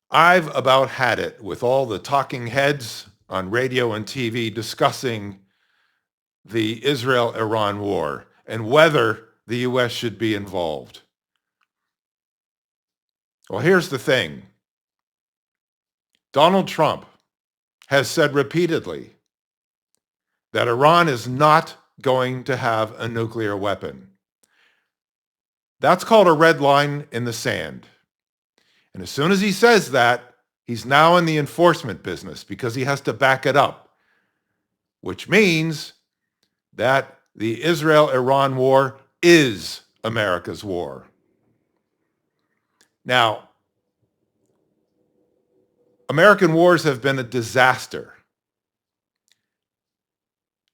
I've about had it with all the talking heads on radio and TV discussing the Israel-Iran war and whether the U.S. should be involved. Well, here's the thing. Donald Trump has said repeatedly that Iran is not going to have a nuclear weapon. That's called a red line in the sand. And as soon as he says that, he's now in the enforcement business because he has to back it up, which means that the Israel-Iran war is America's war. Now, American wars have been a disaster.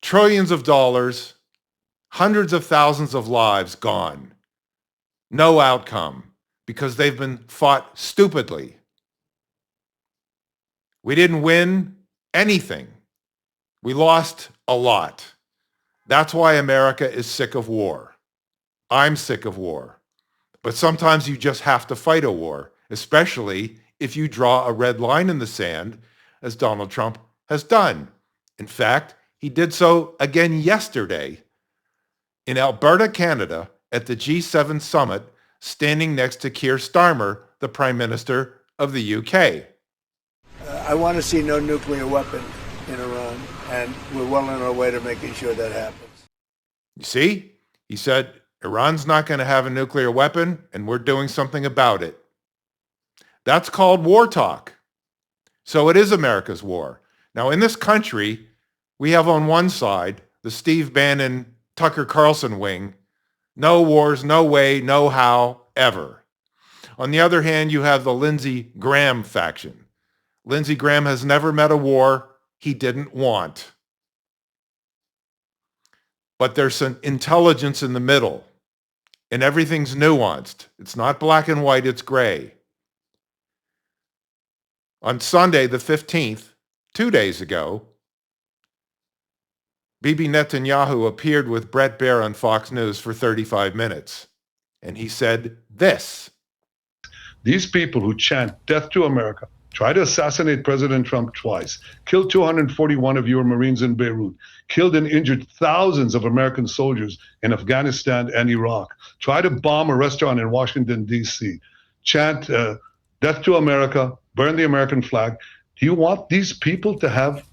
Trillions of dollars, hundreds of thousands of lives gone. No outcome because they've been fought stupidly. We didn't win anything. We lost a lot. That's why America is sick of war. I'm sick of war. But sometimes you just have to fight a war, especially if you draw a red line in the sand, as Donald Trump has done. In fact, he did so again yesterday in Alberta, Canada, at the G7 summit, standing next to Keir Starmer, the Prime Minister of the UK. I want to see no nuclear weapon in Iran, and we're well on our way to making sure that happens. You see, he said, Iran's not going to have a nuclear weapon, and we're doing something about it. That's called war talk. So it is America's war. Now, in this country, we have on one side the Steve Bannon, Tucker Carlson wing, no wars, no way, no how, ever. On the other hand, you have the Lindsey Graham faction. Lindsey Graham has never met a war he didn't want. But there's some intelligence in the middle, and everything's nuanced. It's not black and white, it's gray. On Sunday, the 15th, 2 days ago, Bibi Netanyahu appeared with Bret Baier on Fox News for 35 minutes. And he said this. These people who chant death to America, try to assassinate President Trump twice, killed 241 of your Marines in Beirut, killed and injured thousands of American soldiers in Afghanistan and Iraq, try to bomb a restaurant in Washington, D.C., chant death to America, burn the American flag. Do you want these people to have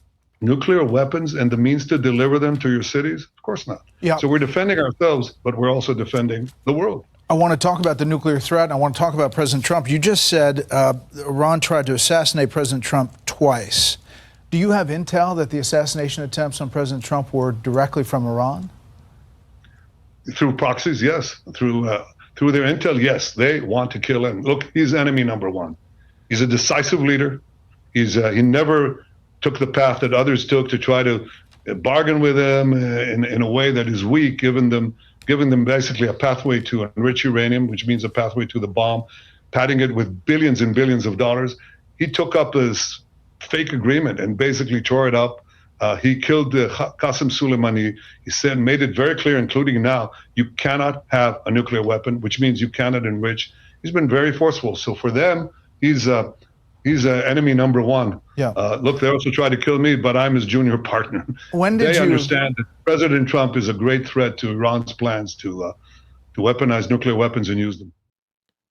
nuclear weapons and the means to deliver them to your cities? Of course not. Yeah. So we're defending ourselves, but we're also defending the world. I want to talk about the nuclear threat, and I want to talk about President Trump. You just said Iran tried to assassinate President Trump twice. Do you have intel that the assassination attempts on President Trump were directly from Iran? Through proxies, yes. Through their intel, yes. They want to kill him. Look, he's enemy number one. He's a decisive leader. He never took the path that others took to try to bargain with them in a way that is weak, giving them basically a pathway to enrich uranium, which means a pathway to the bomb, padding it with billions and billions of dollars. He took up this fake agreement and basically tore it up. He killed Qasem Soleimani. He said, made it very clear, including now, you cannot have a nuclear weapon, which means you cannot enrich. He's been very forceful. So for them, he's enemy number one. Yeah. Look, they also tried to kill me, but I'm his junior partner. When did they you understand that President Trump is a great threat to Iran's plans to weaponize nuclear weapons and use them.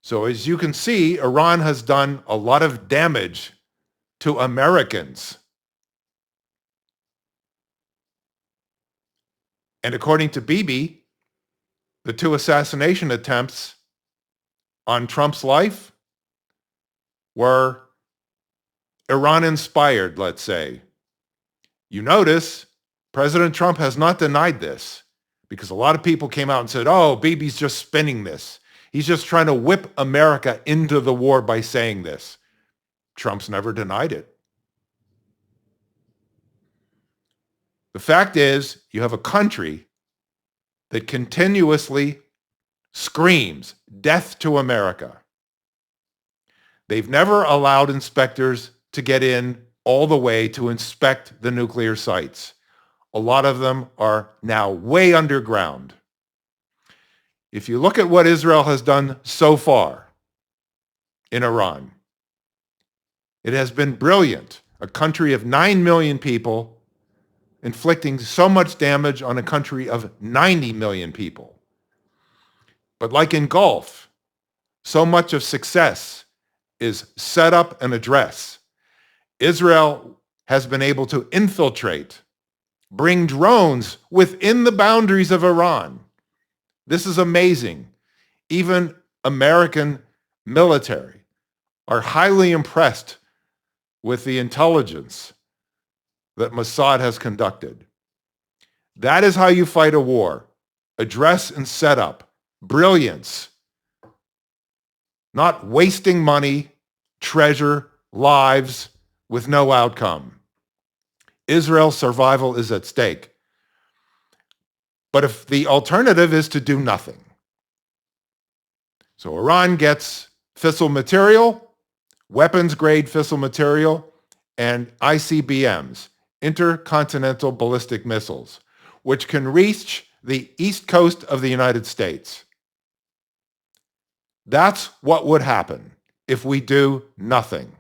So as you can see, Iran has done a lot of damage to Americans. And according to Bibi, the two assassination attempts on Trump's life were Iran-inspired, let's say. You notice President Trump has not denied this because a lot of people came out and said, oh, Bibi's just spinning this. He's just trying to whip America into the war by saying this. Trump's never denied it. The fact is, you have a country that continuously screams death to America. They've never allowed inspectors to get in all the way to inspect the nuclear sites. A lot of them are now way underground. If you look at what Israel has done so far in Iran, It has been brilliant. A country of 9 million people inflicting so much damage on a country of 90 million people. But like in golf, so much of success is set up and address. Israel has been able to infiltrate, bring drones within the boundaries of Iran. This is amazing. Even American military are highly impressed with the intelligence that Mossad has conducted. That is how you fight a war. Address and set up. Brilliance. Not wasting money, treasure, lives with no outcome. Israel's survival is at stake. But if the alternative is to do nothing. So Iran gets fissile material, weapons-grade fissile material, and ICBMs, intercontinental ballistic missiles, which can reach the east coast of the United States. That's what would happen if we do nothing.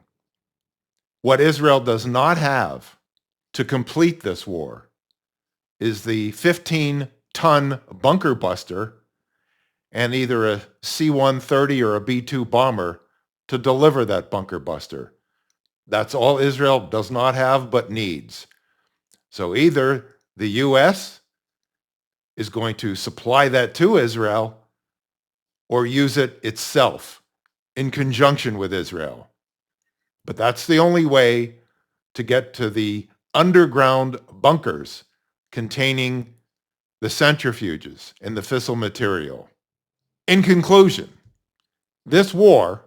What Israel does not have to complete this war is the 15-ton bunker buster and either a C-130 or a B-2 bomber to deliver that bunker buster. That's all Israel does not have but needs. So either the U.S. is going to supply that to Israel or use it itself in conjunction with Israel. But that's the only way to get to the underground bunkers containing the centrifuges and the fissile material. In conclusion, this war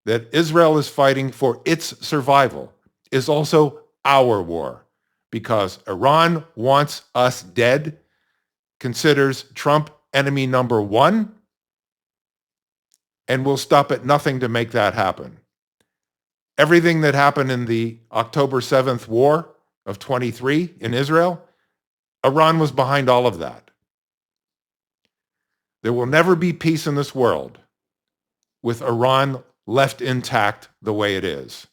that Israel is fighting for its survival is also our war because Iran wants us dead, considers Trump enemy number one, and will stop at nothing to make that happen. Everything that happened in the October 7th war of 23 in Israel, Iran was behind all of that. There will never be peace in this world with Iran left intact the way it is.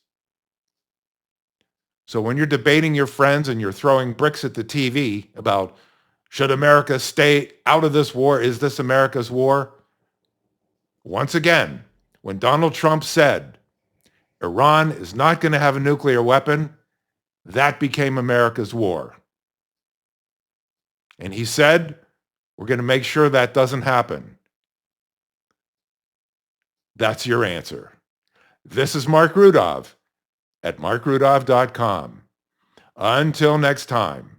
So when you're debating your friends and you're throwing bricks at the TV about should America stay out of this war, is this America's war? Once again, when Donald Trump said Iran is not going to have a nuclear weapon, that became America's war. And he said, we're going to make sure that doesn't happen. That's your answer. This is Marc Rudov at marcrudov.com. Until next time.